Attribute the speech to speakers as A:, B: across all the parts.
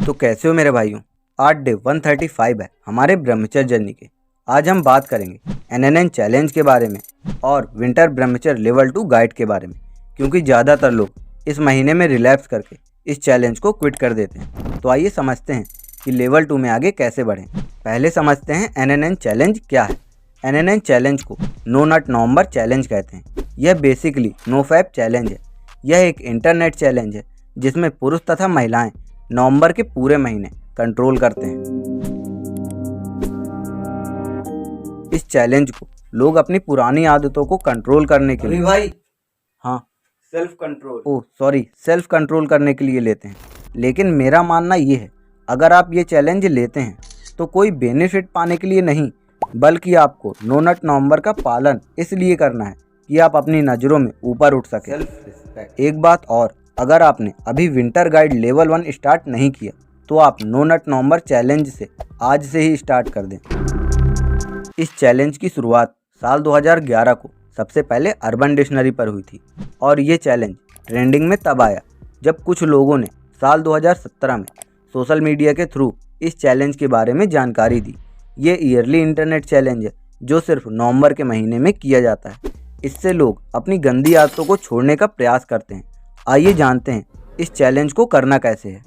A: तो कैसे हो मेरे भाइयों। आज डे 135 है हमारे ब्रह्मचर्य जर्नी के। आज हम बात करेंगे एनएनएन चैलेंज के बारे में और विंटर ब्रह्मचर्य लेवल 2 गाइड के बारे में, क्योंकि ज़्यादातर लोग इस महीने में रिलैप्स करके इस चैलेंज को क्विट कर देते हैं। तो आइए समझते हैं कि लेवल 2 में आगे कैसे बढ़ें। पहले समझते हैं एनएनएन चैलेंज क्या है। एनएनएन चैलेंज को नो नट नवंबर चैलेंज कहते हैं। यह बेसिकली नो फैप चैलेंज है। यह एक इंटरनेट चैलेंज है जिसमें पुरुष तथा महिलाएं नवंबर के पूरे महीने कंट्रोल करते हैं। इस चैलेंज को लोग अपनी पुरानी आदतों को कंट्रोल करने के लिए सेल्फ कंट्रोल करने के लिए लेते हैं। लेकिन मेरा मानना ये है, अगर आप ये चैलेंज लेते हैं तो कोई बेनिफिट पाने के लिए नहीं, बल्कि आपको नो नट नवंबर का पालन इसलिए करना है कि आप अपनी नज़रों में ऊपर उठ सकें। एक बात और, अगर आपने अभी विंटर गाइड लेवल 1 स्टार्ट नहीं किया तो आप नो नट नवंबर चैलेंज से आज से ही स्टार्ट कर दें। इस चैलेंज की शुरुआत साल 2011 को सबसे पहले अर्बन डिक्शनरी पर हुई थी और ये चैलेंज ट्रेंडिंग में तब आया जब कुछ लोगों ने साल 2017 में सोशल मीडिया के थ्रू इस चैलेंज के बारे में जानकारी दी। ये ईयरली इंटरनेट चैलेंज है जो सिर्फ नवंबर के महीने में किया जाता है। इससे लोग अपनी गंदी आदतों को छोड़ने का प्रयास करते हैं। आइए जानते हैं इस चैलेंज को करना कैसे है।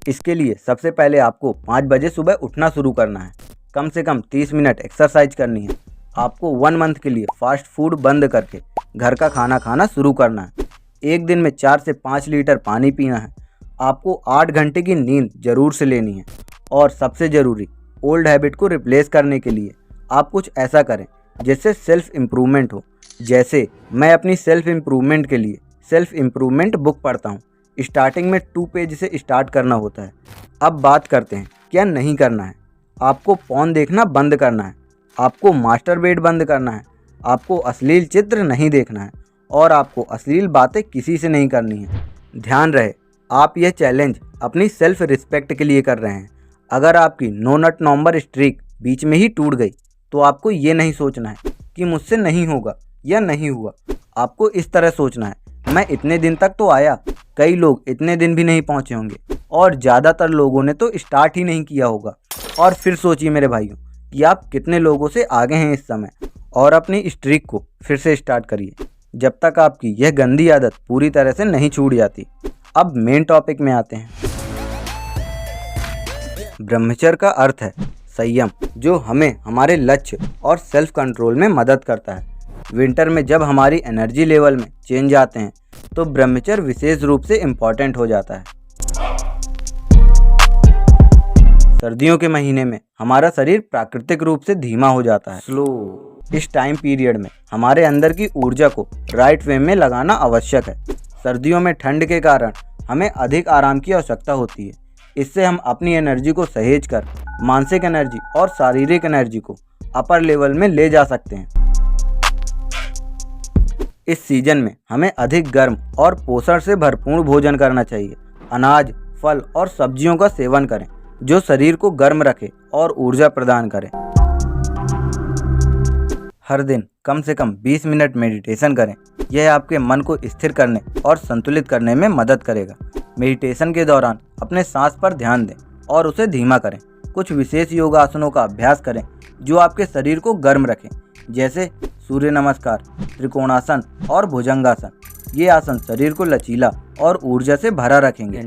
A: इसके लिए सबसे पहले आपको 5 बजे सुबह उठना शुरू करना है। कम से कम 30 मिनट एक्सरसाइज करनी है। आपको 1 मंथ के लिए फास्ट फूड बंद करके घर का खाना खाना शुरू करना है। एक दिन में 4 से 5 लीटर पानी पीना है। आपको 8 घंटे की नींद जरूर से लेनी है। और सबसे ज़रूरी, ओल्ड हैबिट को रिप्लेस करने के लिए आप कुछ ऐसा करें जिससे सेल्फ इम्प्रूवमेंट हो। जैसे मैं अपनी सेल्फ इम्प्रूवमेंट के लिए सेल्फ इम्प्रूवमेंट बुक पढ़ता हूँ। स्टार्टिंग में 2 पेज से स्टार्ट करना होता है। अब बात करते हैं क्या नहीं करना है। आपको पॉर्न देखना बंद करना है। आपको मास्टरबेट बंद करना है। आपको अश्लील चित्र नहीं देखना है और आपको अश्लील बातें किसी से नहीं करनी है। ध्यान रहे, आप यह चैलेंज अपनी सेल्फ रिस्पेक्ट के लिए कर रहे हैं। अगर आपकी नो नट नवंबर स्ट्रीक बीच में ही टूट गई तो आपको ये नहीं सोचना है कि मुझसे नहीं होगा या नहीं हुआ। आपको इस तरह सोचना है, मैं इतने दिन तक तो आया, कई लोग इतने दिन भी नहीं पहुंचे होंगे और ज़्यादातर लोगों ने तो स्टार्ट ही नहीं किया होगा। और फिर सोचिए मेरे भाइयों कि आप कितने लोगों से आगे हैं इस समय, और अपनी स्ट्रीक को फिर से स्टार्ट करिए जब तक आपकी यह गंदी आदत पूरी तरह से नहीं छूट जाती। अब मेन टॉपिक में आते हैं। ब्रह्मचर्य का अर्थ है संयम, जो हमें हमारे लक्ष्य और सेल्फ कंट्रोल में मदद करता है। विंटर में जब हमारी एनर्जी लेवल में चेंज आते हैं तो ब्रह्मचर्य विशेष रूप से इम्पॉर्टेंट हो जाता है। सर्दियों के महीने में हमारा शरीर प्राकृतिक रूप से धीमा हो जाता है, स्लो। इस टाइम पीरियड में हमारे अंदर की ऊर्जा को राइट वे में लगाना आवश्यक है। सर्दियों में ठंड के कारण हमें अधिक आराम की आवश्यकता होती है। इससे हम अपनी एनर्जी को सहेज कर मानसिक एनर्जी और शारीरिक एनर्जी को अपर लेवल में ले जा सकते हैं। इस सीजन में हमें अधिक गर्म और पोषण से भरपूर भोजन करना चाहिए। अनाज, फल और सब्जियों का सेवन करें जो शरीर को गर्म रखे और ऊर्जा प्रदान करें। हर दिन कम से कम 20 मिनट मेडिटेशन करें। यह आपके मन को स्थिर करने और संतुलित करने में मदद करेगा। मेडिटेशन के दौरान अपने सांस पर ध्यान दें और उसे धीमा करें। कुछ विशेष योगासनों का अभ्यास करें जो आपके शरीर को गर्म रखें, जैसे सूर्य नमस्कार, त्रिकोणासन और भुजंगासन। ये आसन शरीर को लचीला और ऊर्जा से भरा रखेंगे।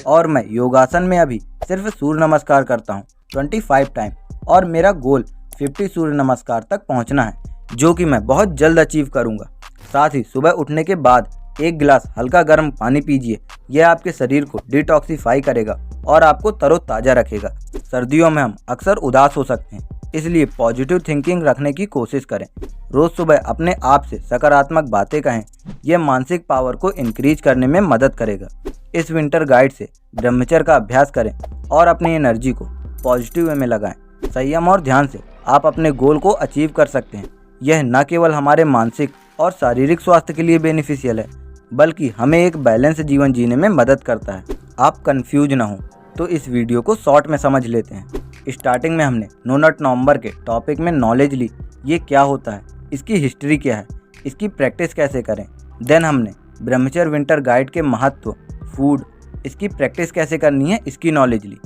A: और मैं योगासन में अभी सिर्फ सूर्य नमस्कार करता हूँ 25 टाइम, और मेरा गोल 50 सूर्य नमस्कार तक पहुँचना है, जो कि मैं बहुत जल्द अचीव करूँगा। साथ ही सुबह उठने के बाद 1 गिलास हल्का गर्म पानी पीजिए। यह आपके शरीर को डिटॉक्सिफाई करेगा और आपको तरोताज़ा रखेगा। सर्दियों में हम अक्सर उदास हो सकते हैं, इसलिए पॉजिटिव थिंकिंग रखने की कोशिश करें। रोज़ सुबह अपने आप से सकारात्मक बातें कहें। यह मानसिक पावर को इंक्रीज करने में मदद करेगा। इस विंटर गाइड से ब्रह्मचर्य का अभ्यास करें और अपनी एनर्जी को पॉजिटिव वे में लगाएं। संयम और ध्यान से आप अपने गोल को अचीव कर सकते हैं। यह न केवल हमारे मानसिक और शारीरिक स्वास्थ्य के लिए बेनिफिशियल है, बल्कि हमें एक बैलेंस जीवन जीने में मदद करता है। आप कंफ्यूज ना हो तो इस वीडियो को शॉर्ट में समझ लेते हैं। स्टार्टिंग में हमने नो नट नवंबर के टॉपिक में नॉलेज ली, ये क्या होता है, इसकी हिस्ट्री क्या है, इसकी प्रैक्टिस कैसे करें। देन हमने ब्रह्मचर्य विंटर गाइड के महत्व, फूड इसकी प्रैक्टिस कैसे करनी है इसकी नॉलेज ली।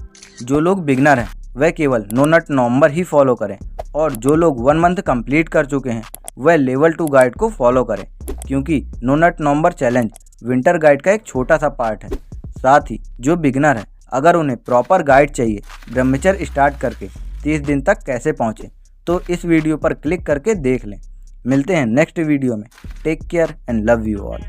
A: जो लोग बिगनर हैं वह केवल नो नट नवंबर ही फॉलो करें, और जो लोग 1 मंथ कंप्लीट कर चुके हैं वह लेवल 2 गाइड को फॉलो करें, क्योंकि नो नट नवंबर चैलेंज विंटर गाइड का एक छोटा सा पार्ट है। साथ ही जो बिगनर है अगर उन्हें प्रॉपर गाइड चाहिए ब्रह्मचर्य स्टार्ट करके 30 दिन तक कैसे पहुँचे, तो इस वीडियो पर क्लिक करके देख लें। मिलते हैं नेक्स्ट वीडियो में। Take care and love you all.